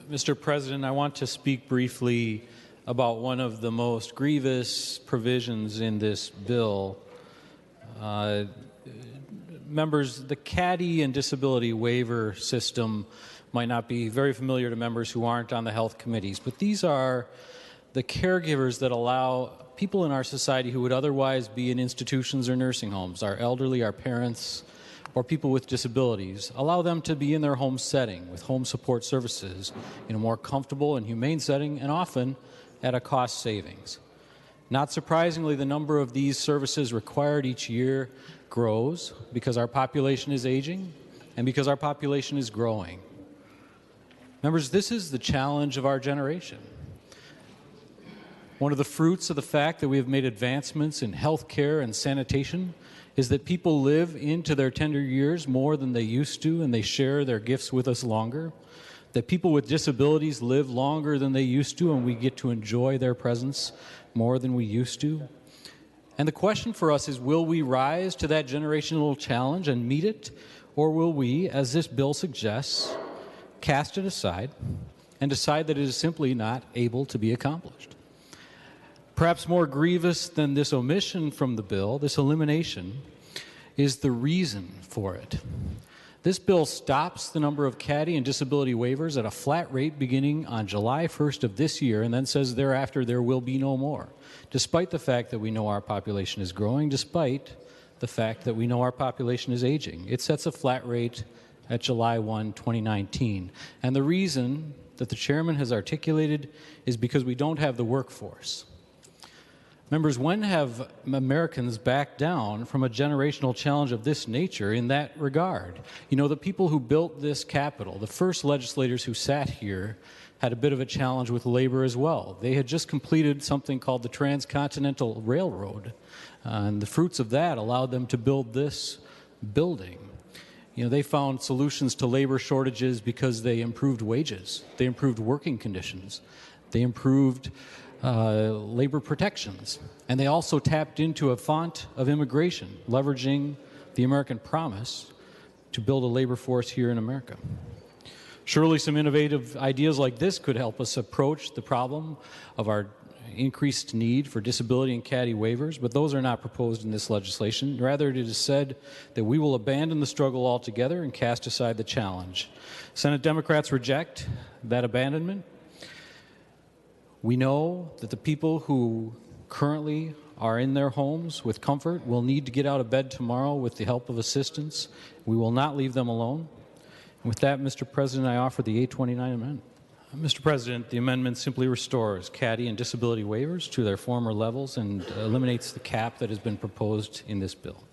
Mr. President, I want to speak briefly about one of the most grievous provisions in this bill. Members, the CADI and disability waiver system might not be very familiar to members who aren't on the health committees, but these are the caregivers that allow people in our society who would otherwise be in institutions or nursing homes, our elderly, our parents, or people with disabilities, allow them to be in their home setting with home support services in a more comfortable and humane setting, and often at a cost savings. Not surprisingly, the number of these services required each year grows because our population is aging and because our population is growing. Members, this is the challenge of our generation. One of the fruits of the fact that we have made advancements in health care and sanitation is that people live into their tender years more than they used to, and they share their gifts with us longer. That people with disabilities live longer than they used to, and we get to enjoy their presence more than we used to. And the question for us is, will we rise to that generational challenge and meet it, or will we, as this bill suggests, cast it aside and decide that it is simply not able to be accomplished? Perhaps more grievous than this omission from the bill, this elimination, is the reason for it. This bill stops the number of CADI and disability waivers at a flat rate beginning on July 1st of this year, and then says thereafter there will be no more, despite the fact that we know our population is growing, despite the fact that we know our population is aging. It sets a flat rate at July 1, 2019. And the reason that the chairman has articulated is because we don't have the workforce. Members, when have Americans backed down from a generational challenge of this nature in that regard? You know, the people who built this Capitol, the first legislators who sat here, had a bit of a challenge with labor as well. They had just completed something called the Transcontinental Railroad, and the fruits of that allowed them to build this building. You know, they found solutions to labor shortages because they improved wages, they improved working conditions, they improved labor protections. And they also tapped into a font of immigration, leveraging the American promise to build a labor force here in America. Surely some innovative ideas like this could help us approach the problem of our increased need for disability and CADI waivers, but those are not proposed in this legislation. Rather, it is said that we will abandon the struggle altogether and cast aside the challenge. Senate Democrats reject that abandonment. We know that the people who currently are in their homes with comfort will need to get out of bed tomorrow with the help of assistance. We will not leave them alone. And with that, Mr. President, I offer the 829 amendment. Mr. President, the amendment simply restores CADI and disability waivers to their former levels and eliminates the cap that has been proposed in this bill.